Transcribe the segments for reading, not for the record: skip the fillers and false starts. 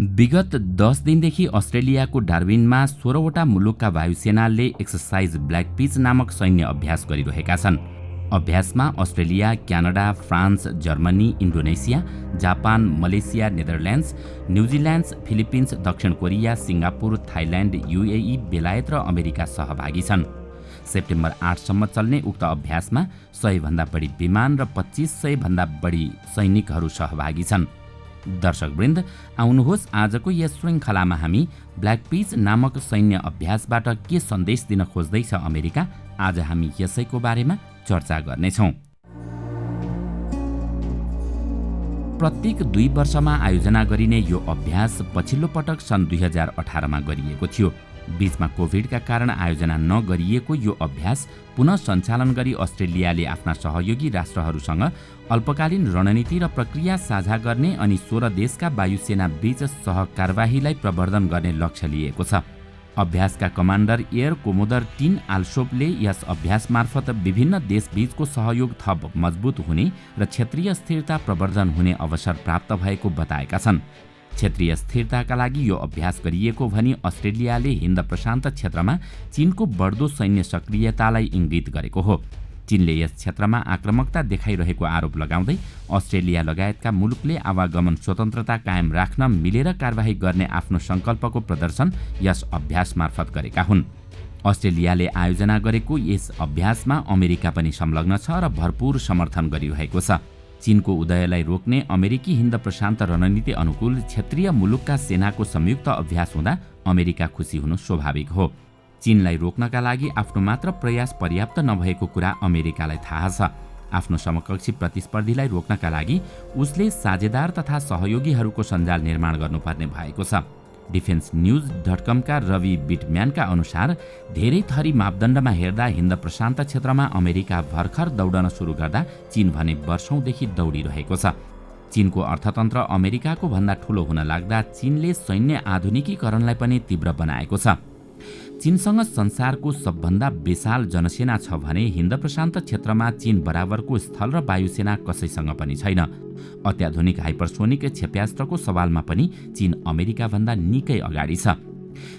विगत 10 दिनदेखि अस्ट्रेलियाको डार्विनमा 16वटा मुलुकका वायुसेनाले एक्सरसाइज ब्ल्याक पिच नामक सैन्य अभ्यास गरिरहेका छन्। अभ्यासमा Australia, Canada, France, Germany, Indonesia, Japan, Malaysia, Netherlands, New Zealand, Philippines, दक्षिण कोरिया, सिङ्गापुर, थाइल्याण्ड, युएई, बेलायत र अमेरिका सहभागी छन्। सेप्टेम्बर 8 सम्म चल्ने उक्त अभ्यासमा 100 भन्दा बढी विमान र 2500 भन्दा बढी सैनिकहरू सहभागी छन्। दर्शकवृन्द, आउनुहोस् आजको यस श्रृङ्खलामा हामी ब्ल्याक पिच नामक सैन्य अभ्यासबाट के सन्देश दिन खोज्दैछ अमेरिका, आज हामी यसैको बारेमा चर्चा गर्नेछौँ। प्रत्येक 2 वर्षमा आयोजना गरिने यो अभ्यास पछिल्लो पटक सन् 2018 मा गरिएको थियो। बीचमा कोभिडका कारण आयोजना नगरिएको यो अभ्यास पुनः सञ्चालन गरी अस्ट्रेलियाले आफ्ना सहयोगी राष्ट्रहरूसँग अल्पकालीन रणनीति र प्रक्रिया साझा गर्ने अनि 16 देशका वायुसेना बीच सहकारवाहीलाई प्रवर्धन गर्ने लक्ष्य लिएको छ। अभ्यासका कमान्डर एयर कोमोडर टिन आल्सोपले यस अभ्यास मार्फत विभिन्न देशबीचको सहयोग थप मजबुत हुने र क्षेत्रीय स्थिरता प्रवर्धन हुने अवसर प्राप्त भएको बताएका छन्। क्षेत्रीय स्थिरताका लागि यो अभ्यास गरिएको भनी अस्ट्रेलियाले हिन्द प्रशान्त क्षेत्रमा चीनको बढ्दो सैन्य सक्रियतालाई इङ्गित गरेको हो। चीनले यस क्षेत्रमा आक्रामकता देखाइरहेको आरोप लगाउँदै अस्ट्रेलिया लगायतका मुलुकले आवागमन स्वतन्त्रता कायम राख्न मिलेर कारबाही गर्ने आफ्नो सङ्कल्पको प्रदर्शन यस अभ्यास मार्फत गरेका हुन्। अस्ट्रेलियाले आयोजना गरेको यस अभ्यासमा अमेरिका पनि संलग्न छ र भरपूर समर्थन गरिरहेको छ। चीनको उदयलाई रोक्ने अमेरिकी हिन्द प्रशान्त रणनीति अनुकूल क्षेत्रीय मुलुकका सेनाको संयुक्त अभ्यास हुँदा अमेरिका खुसी हुनु स्वाभाविक हो। चीनलाई रोक्नका लागि आफ्नो मात्र प्रयास पर्याप्त नभएको कुरा अमेरिकालाई थाहा छ। आफ्नो समकक्षी प्रतिस्पर्धीलाई रोक्नका लागि उसले साझेदार तथा सहयोगीहरूको सञ्जाल निर्माण गर्नुपर्ने भएको छ। defensenews.com का रवि बिटम्यानका अनुसार धेरै थरी मापदण्डमा हेर्दा हिन्द प्रशान्त क्षेत्रमा अमेरिका भर्खर दौडन सुरु गर्दा चीन भने वर्षौंदेखि दौडिरहेको छ। चीनको अर्थतन्त्र अमेरिकाको भन्दा ठूलो हुन लाग्दा चीनले सैन्य आधुनिकीकरणलाई पनि तीव्र बनाएको छ। चीनसँग संसारको सबभन्दा विशाल जनसेना छ भने हिन्द प्रशान्त क्षेत्रमा चीन बराबरको स्थल र वायुसेना कसैसँग पनि छैन। अत्याधुनिक हाइपरसोनिक क्षेप्यास्त्रको सवालमा पनि चीन अमेरिकाभन्दा निकै अगाडि छ।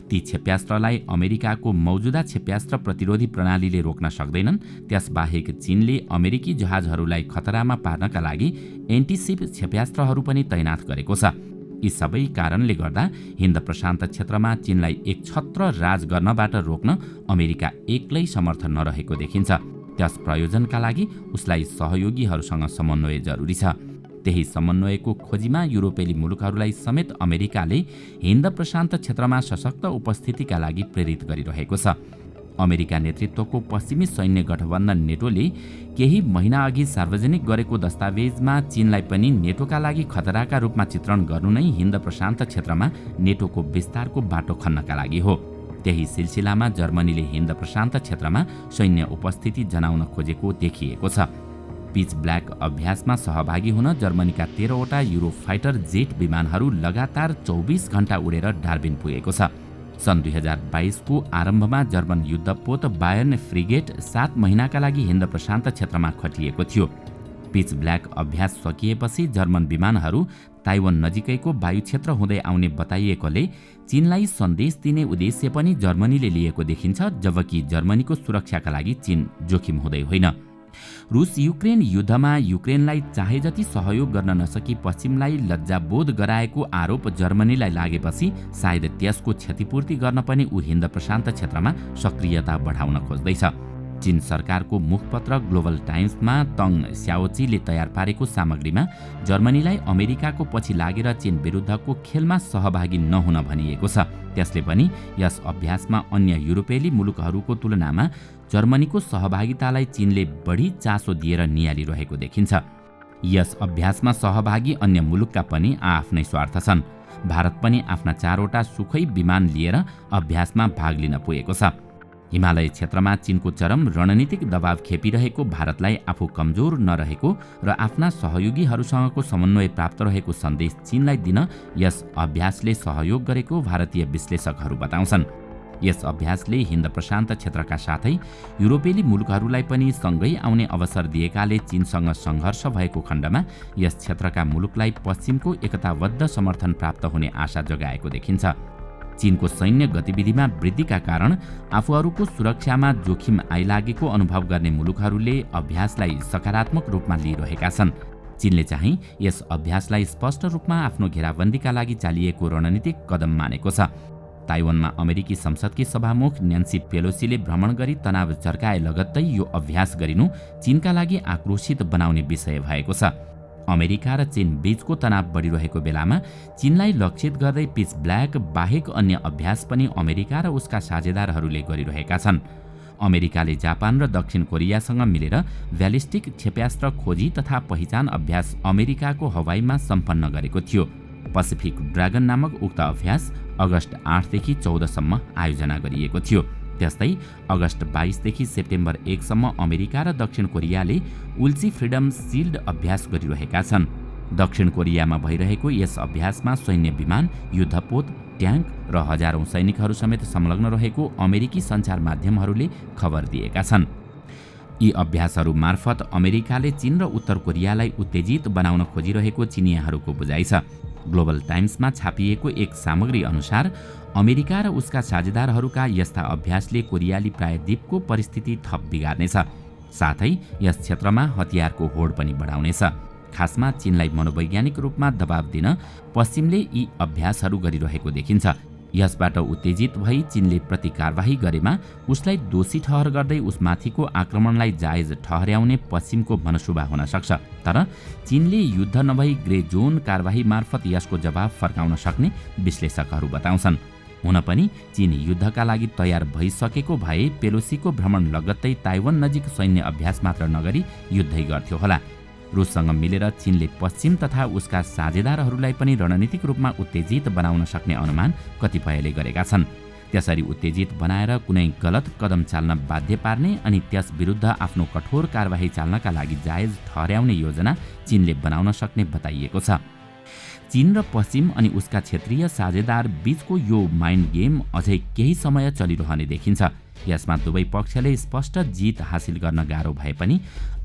ती क्षेप्यास्त्रलाई अमेरिकाको मौजुदा क्षेप्यास्त्र प्रतिरोधी प्रणालीले रोक्न सक्दैनन्। त्यसबाहेक चीनले अमेरिकी जहाजहरूलाई खतरामा पार्नका लागि एन्टिसिप क्षेप्यास्त्रहरू पनि तैनात गरेको छ। यी सबै कारणले गर्दा हिन्द प्रशान्त क्षेत्रमा चीनलाई एक छत्र राज गर्नबाट रोक्न अमेरिका एक्लै समर्थ नरहेको देखिन्छ। त्यस प्रयोजनका लागि उसलाई सहयोगीहरूसँग समन्वय जरुरी छ। त्यही समन्वयको खोजीमा युरोपेली मुलुकहरूलाई समेत अमेरिकाले हिन्द प्रशान्त क्षेत्रमा सशक्त उपस्थितिका लागि प्रेरित गरिरहेको छ। अमेरिका नेतृत्वको पश्चिमी सैन्य गठबन्धन नेटोले केही महिना अघि सार्वजनिक गरेको दस्तावेजमा चीनलाई पनि नेटोका लागि खतराका रूपमा चित्रण गर्नु नै हिन्द प्रशान्त क्षेत्रमा नेटोको विस्तारको बाटो खन्नका लागि हो। त्यही सिलसिलामा जर्मनीले हिन्द प्रशान्त क्षेत्रमा सैन्य उपस्थिति जनाउन खोजेको देखिएको छ। पिच ब्ल्याक अभ्यासमा सहभागी हुन जर्मनीका 13वटा युरोफाइटर जेट विमानहरू लगातार 24 घण्टा उडेर डार्विन पुगेको छ। सन् 2022 को आरम्भमा जर्मन युद्धपोत बायर्न फ्रिगेट 7 महिनाका लागि हिन्द प्रशान्त क्षेत्रमा खटिएको थियो। पिच ब्ल्याक अभ्यास सकिएपछि जर्मन विमानहरू ताइवान नजिकैको वायु क्षेत्र हुँदै आउने बताइएकोले चीनलाई सन्देश दिने उद्देश्य पनि जर्मनीले लिएको देखिन्छ, जबकि जर्मनीको सुरक्षाका लागि चीन जोखिम हुँदै होइन। रुस युक्रेन युद्धमा युक्रेनलाई चाहे जति सहयोग गर्न नसकी पश्चिमलाई लज्जाबोध गराएको आरोप जर्मनीलाई लागेपछि सायद त्यसको क्षतिपूर्ति गर्न पनि ऊ हिन्द प्रशान्त क्षेत्रमा सक्रियता बढाउन खोज्दैछ। चीन सरकारको मुखपत्र ग्लोबल टाइम्समा तङ स्याओचीले तयार पारेको सामग्रीमा जर्मनीलाई अमेरिकाको पछि लागेर चीन विरुद्धको खेलमा सहभागी नहुन भनिएको छ। त्यसले पनि यस अभ्यासमा अन्य युरोपेली मुलुकहरूको तुलनामा जर्मनीको सहभागितालाई चीनले बढी चासो दिएर नियालिरहेको देखिन्छ। यस अभ्यासमा सहभागी अन्य मुलुकका पनि आफ्नै स्वार्थ छन्। भारत पनि आफ्ना 4वटा सुखोई विमान लिएर अभ्यासमा भाग लिन पुगेको छ। हिमालय क्षेत्रमा चीनको चरम रणनीतिक दबाव खेपिरहेको भारतलाई आफू कमजोर नरहेको र आफ्ना सहयोगीहरूसँगको समन्वय प्राप्त रहेको सन्देश चीनलाई दिन यस अभ्यासले सहयोग गरेको भारतीय विश्लेषकहरू बताउँछन्। यस अभ्यासले हिन्द प्रशान्त क्षेत्रका साथै युरोपेली मुलुकहरूलाई पनि सँगै आउने अवसर दिएकाले चीनसँग सङ्घर्ष भएको खण्डमा यस क्षेत्रका मुलुकलाई पश्चिमको एकताबद्ध समर्थन प्राप्त हुने आशा जगाएको देखिन्छ। चीनको सैन्य गतिविधिमा वृद्धिका कारण आफूहरूको सुरक्षामा जोखिम आइलागेको अनुभव गर्ने मुलुकहरूले अभ्यासलाई सकारात्मक रूपमा लिइरहेका छन्। चीनले चाहिँ यस अभ्यासलाई स्पष्ट रूपमा आफ्नो घेराबन्दीका लागि चालिएको रणनीतिक कदम मानेको छ। ताइवानमा अमेरिकी संसदकी सभामुख न्यान्सी पेलोसीले भ्रमण गरी तनाव चर्काए लगत्तै यो अभ्यास गरिनु चीनका लागि आक्रोशित बनाउने विषय भएको छ। अमेरिका र चीन बीचको तनाव बढिरहेको बेलामा चीनलाई लक्षित गर्दै पिच ब्ल्याक बाहेक अन्य अभ्यास पनि अमेरिका र उसका साझेदारहरूले गरिरहेका छन्। अमेरिकाले जापान र दक्षिण कोरियासँग मिलेर ब्यालिस्टिक क्षेप्यास्त्र खोजी तथा पहिचान अभ्यास अमेरिकाको हवाईमा सम्पन्न गरेको थियो। पेसिफिक ड्रागन नामक उक्त अभ्यास अगस्त 8 देखि 14 सम्म आयोजना गरिएको थियो। त्यस्तै अगस्त 22 देखि सेप्टेम्बर 1 सम्म अमेरिका र दक्षिण कोरियाले उल्ची फ्रिडम सिल्ड अभ्यास गरिरहेका छन्। दक्षिण कोरियामा भइरहेको यस अभ्यासमा सैन्य विमान, युद्धपोत, ट्याङ्क र हजारौं सैनिकहरू समेत संलग्न रहेको अमेरिकी सञ्चार माध्यमहरूले खबर दिएका छन्। यी अभ्यासहरू मार्फत अमेरिकाले चीन र उत्तर कोरियालाई उत्तेजित बनाउन खोजिरहेको चिनियाहरूको बुझाइ छ। ग्लोबल टाइम्समा छापिएको एक सामग्री अनुसार अमेरिका र उसका साझेदारहरूका यस्ता अभ्यासले कोरियाली प्रायद्वीपको परिस्थिति थप बिगार्नेछ, साथै यस क्षेत्रमा हतियारको होड पनि बढाउनेछ। खासमा चीनलाई मनोवैज्ञानिक रूपमा दबाव दिन पश्चिमले यी अभ्यासहरू गरिरहेको देखिन्छ। यसबाट उत्तेजित भई चीनले प्रतिकारवाही गरेमा उसलाई दोषी ठहर गर्दै उसमाथिको आक्रमणलाई जायज ठहर्याउने पश्चिमको मनसुबा हुन सक्छ। तर चीनले युद्ध नभई ग्रे जोन कारवाही मार्फत यसको जवाब फर्काउन सक्ने विश्लेषकहरू बताउँछन्। हुन पनि चीन युद्धका लागि तयार भइसकेको भए पेलोसीको भ्रमण लगत्तै ताइवान नजिक सैन्य अभ्यास मात्र नगरी युद्धै गर्थ्यो होला। रुससँग मिलेर चीनले पश्चिम तथा उसका साझेदारहरूलाई पनि रणनीतिक रूपमा उत्तेजित बनाउन सक्ने अनुमान कतिपयले गरेका छन्। त्यसरी उत्तेजित बनाएर कुनै गलत कदम चाल्न बाध्य पार्ने अनि त्यस विरुद्ध आफ्नो कठोर कारबाही चाल्नका लागि जायज ठहर्याउने योजना चीनले बनाउन सक्ने बताइएको छ। चीन र पश्चिम अनि उसका क्षेत्रीय साझेदार बीचको यो माइन्ड गेम अझै केही समय चलिरहने देखिन्छ। यसमा दुवै पक्षले स्पष्ट जित हासिल गर्न गाह्रो भए पनि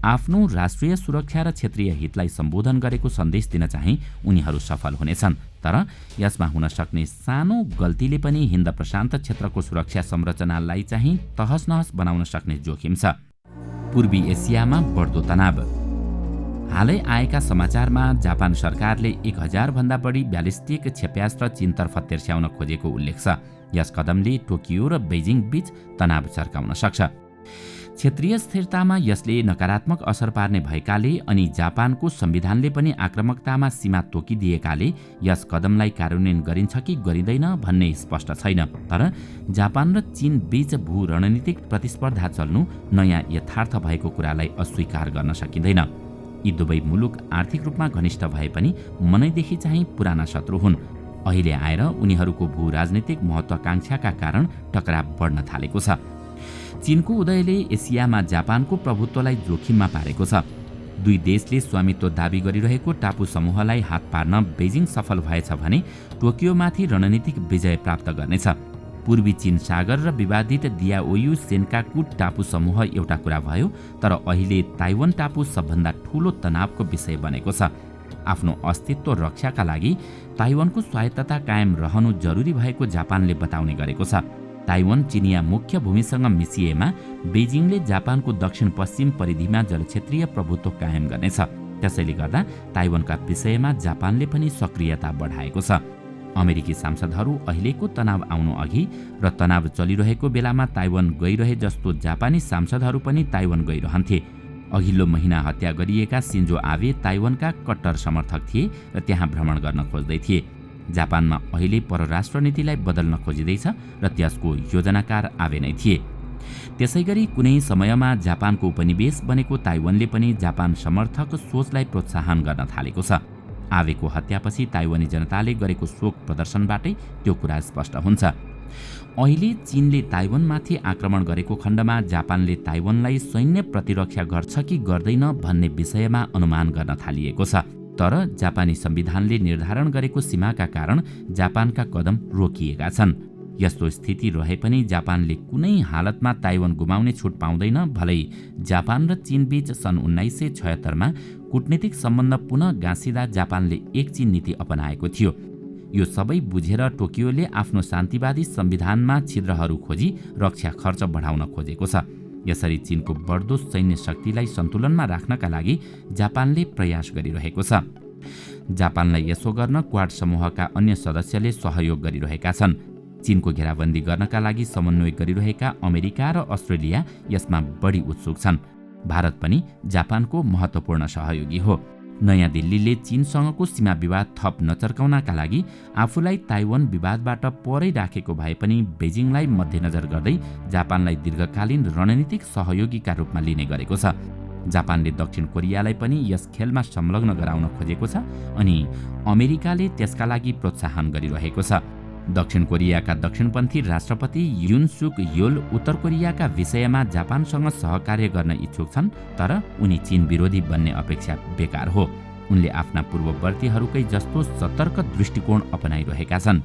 आफ्नो राष्ट्रिय सुरक्षा र क्षेत्रीय हितलाई सम्बोधन गरेको सन्देश दिन चाहिँ उनीहरू सफल हुनेछन्। तर यसमा हुन सक्ने सानो गल्तीले पनि हिन्द प्रशान्त क्षेत्रको सुरक्षा संरचनालाई चाहिँ तहस नहस बनाउन सक्ने जोखिम छ। पूर्वी एसियामा बढ्दो तनाव। हालै आएका समाचारमा जापान सरकारले 1000 भन्दा बढी ब्यालिस्टिक क्षेप्यास्त्र चीनतर्फ तिर्स्याउन खोजेको उल्लेख छ। यस कदमले टोकियो र बेजिङ बीच तनाव चर्काउन सक्छ। क्षेत्रीय स्थिरतामा यसले नकारात्मक असर पार्ने भएकाले अनि जापानको संविधानले पनि आक्रामकतामा सीमा तोकिदिएकाले यस कदमलाई कार्यान्वयन गरिन्छ कि गरिँदैन भन्ने स्पष्ट छैन। तर जापान र चीन बीच भू रणनीतिक प्रतिस्पर्धा चल्नु नयाँ यथार्थ भएको कुरालाई अस्वीकार गर्न सकिँदैन। यी दुवै मुलुक आर्थिक रूपमा घनिष्ठ भए पनि मनैदेखि चाहिँ पुराना शत्रु हुन्। अहिले आएर उनीहरूको भू राजनीतिक महत्वाकांक्षाका कारण टकराव बढ्न थालेको छ। चीनको उदयले एसियामा जापानको प्रभुत्वलाई जोखिममा पारेको छ। दुई देशले स्वामित्व दाबी गरिरहेको टापु समूहलाई हात पार्न बेजिङ सफल भएछ भने टोकियोमाथि रणनीतिक विजय प्राप्त गर्नेछ। पूर्वी चीन सागर र विवादित दियाओयु सेन्काकु टापु समूह एउटा कुरा भयो, तर अहिले ताइवान टापु सबभन्दा ठूलो तनावको विषय बनेको छ। आफ्नो अस्तित्व रक्षाका लागि ताइवानको स्वायत्तता कायम रहनु जरुरी भएको जापानले बताउने गरेको छ। ताइवान चिनिया मुख्य भूमिसँग मिसिएमा बेजिङले जापानको दक्षिण पश्चिम परिधिमा जलक्षेत्रीय प्रभुत्व कायम गर्नेछ। त्यसैले गर्दा ताइवानका विषयमा जापानले पनि सक्रियता बढाएको छ। अमेरिकी सांसदहरू अहिलेको तनाव आउनु अघि र तनाव चलिरहेको बेलामा ताइवान गइरहे जस्तो जापानी सांसदहरू पनि ताइवान गइरहन्थे। अघिल्लो महिना हत्या गरिएका सिन्जो आबे ताइवानका कट्टर समर्थक थिए र त्यहाँ भ्रमण गर्न खोज्दै थिए। जापानमा अहिले परराष्ट्र नीतिलाई बदल्न खोजिँदैछ र त्यसको योजनाकार आबे नै थिए। त्यसैगरी कुनै समयमा जापानको उपनिवेश बनेको ताइवानले पनि जापान समर्थक सोचलाई प्रोत्साहन गर्न थालेको छ। आबेको हत्यापछि ताइवानी जनताले गरेको शोक प्रदर्शनबाटै त्यो कुरा स्पष्ट हुन्छ। अहिले चीनले ताइवानमाथि आक्रमण गरेको खण्डमा जापानले ताइवानलाई सैन्य प्रतिरक्षा गर्छ कि गर्दैन भन्ने विषयमा अनुमान गर्न थालिएको छ। तर जापानी संविधानले निर्धारण गरेको सीमाका कारण जापानका कदम रोकिएका छन्। यस्तो स्थिति रहे पनि जापानले कुनै हालतमा ताइवान गुमाउने छुट पाउँदैन। भलै जापान र चीनबीच सन् 1976 मा कूटनीतिक सम्बन्ध पुनः गाँसिँदा जापानले एक चीन नीति अपनाएको थियो। यो सबै बुझेर टोकियोले आफ्नो शान्तिवादी संविधानमा छिद्रहरू खोजी रक्षा खर्च बढाउन खोजेको छ। यसरी चीनको बढ्दो सैन्य शक्तिलाई सन्तुलनमा राख्नका लागि जापानले प्रयास गरिरहेको छ। जापानलाई यसो गर्न क्वाड समूहका अन्य सदस्यले सहयोग गरिरहेका छन्। चीनको घेराबन्दी गर्नका लागि समन्वय गरिरहेका अमेरिका र अस्ट्रेलिया यसमा बढी उत्सुक छन्। भारत पनि जापानको महत्त्वपूर्ण सहयोगी हो। नयाँ दिल्लीले चीनसँगको सीमा विवाद थप नचर्काउनका लागि आफूलाई ताइवान विवादबाट परै राखेको भए पनि बेजिङलाई मध्यनजर गर्दै जापानलाई दीर्घकालीन रणनीतिक सहयोगीका रूपमा लिने गरेको छ। जापानले दक्षिण कोरियालाई पनि यस खेलमा संलग्न गराउन खोजेको छ अनि अमेरिकाले त्यसका लागि प्रोत्साहन गरिरहेको छ। दक्षिण कोरियाका दक्षिणपन्थी राष्ट्रपति युन सुक योल उत्तर कोरियाका विषयमा जापानसँग सहकार्य गर्न इच्छुक छन्, तर उनी चीन विरोधी बन्ने अपेक्षा बेकार हो। उनले आफ्ना पूर्ववर्तीहरूकै जस्तो सतर्क दृष्टिकोण अपनाइरहेका छन्।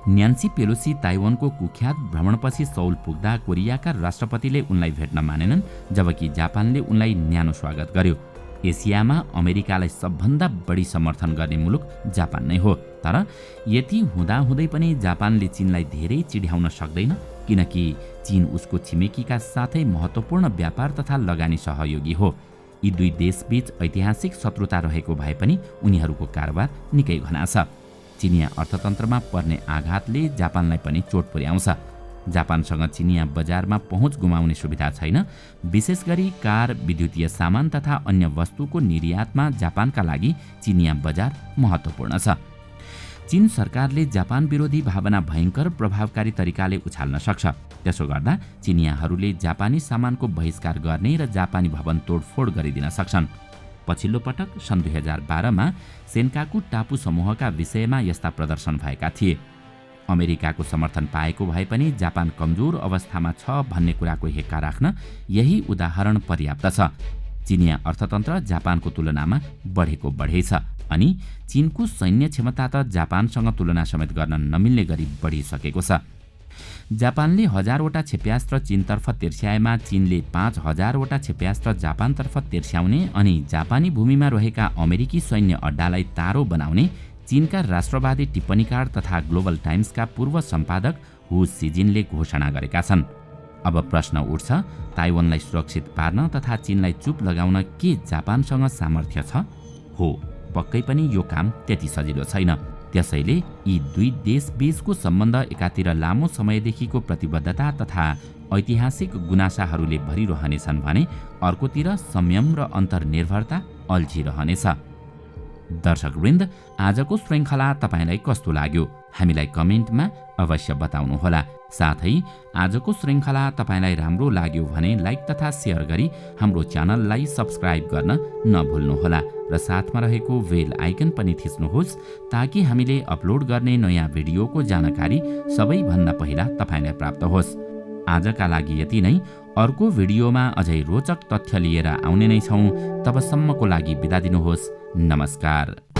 न्यान्सी पेलोसी ताइवानको कुख्यात भ्रमणपछि सौल पुग्दा कोरियाका राष्ट्रपतिले उनलाई भेट्न मानेनन्, जबकि जापानले उनलाई न्यानो स्वागत गर्यो। एसियामा अमेरिकालाई सबभन्दा बढी समर्थन गर्ने मुलुक जापान नै हो। तर यति हुँदाहुँदै पनि जापानले चीनलाई धेरै चिढ्याउन सक्दैन, किनकि चीन उसको छिमेकीका साथै महत्त्वपूर्ण व्यापार तथा लगानी सहयोगी हो। यी दुई देशबीच ऐतिहासिक शत्रुता रहेको भए पनि उनीहरूको कारोबार निकै घना छ। चिनिया अर्थतन्त्रमा पर्ने आघातले जापानलाई पनि चोट पुर्याउँछ। जापानसँग चिनिया बजारमा पहुँच गुमाउने सुविधा छैन। विशेष गरी कार, विद्युतीय सामान तथा अन्य वस्तुको निर्यातमा जापानका लागि चिनिया बजार महत्त्वपूर्ण छ। चीन सरकारले जापान विरोधी भावना भयङ्कर प्रभावकारी तरिकाले उछाल्न सक्छ। त्यसो गर्दा चिनियाहरूले जापानी सामानको बहिष्कार गर्ने र जापानी भवन तोडफोड गरिदिन सक्छन्। पछिल्लो पटक सन् 2012 मा सेन्काकु टापु समूहका विषयमा यस्ता प्रदर्शन भएका थिए। अमेरिकाको समर्थन पाएको भए पनि जापान कमजोर अवस्थामा छ भन्ने कुराको हेक्का राख्न यही उदाहरण पर्याप्त छ। चिनिया अर्थतन्त्र जापानको तुलनामा बढेको बढेछ अनि चीनको सैन्य क्षमता त जापानसँग तुलना समेत गर्न नमिल्ने गरी बढिसकेको छ। जापानले 1000वटा क्षेप्यास्त्र चीनतर्फ तिर्स्याएमा चीनले 5000वटा क्षेप्यास्त्र जापानतर्फ तिर्स्याउने अनि जापानी भूमिमा रहेका अमेरिकी सैन्य अड्डालाई तारो बनाउने चीनका राष्ट्रवादी टिप्पणीकार तथा ग्लोबल टाइम्सका पूर्व सम्पादक हु सिजिनले घोषणा गरेका छन्। अब प्रश्न उठ्छ, ताइवानलाई सुरक्षित पार्न तथा चीनलाई चुप लगाउन के जापानसँग सामर्थ्य छ? हो, पक्कै पनि यो काम त्यति सजिलो छैन। त्यसैले यी दुई देशबीचको सम्बन्ध एकातिर लामो समयदेखिको प्रतिबद्धता तथा ऐतिहासिक गुनासाहरूले भरिरहनेछन् भने अर्कोतिर संयम र अन्तर्निर्भरता अल्झिरहनेछ। दर्शकवृन्द, आजको श्रृङ्खला तपाईलाई कस्तो लाग्यो? हामीलाई कमेन्टमा अवश्य बताउनुहोला। साथै आजको श्रृङ्खला तपाईलाई राम्रो लाग्यो भने लाइक तथा सेयर गरी हाम्रो च्यानललाई सब्स्क्राइब गर्न नभुल्नुहोला र साथमा रहेको बेल आइकन पनि थिच्नुहोस् ताकि हामीले अपलोड गर्ने नयाँ भिडियोको जानकारी सबैभन्दा पहिला तपाईलाई प्राप्त होस्। आजका लागि यति नै। अर्को भिडियोमा अझै रोचक तथ्य लिएर आउने नै छौँ। तबसम्मको लागि बिदा दिनुहोस्। नमस्कार।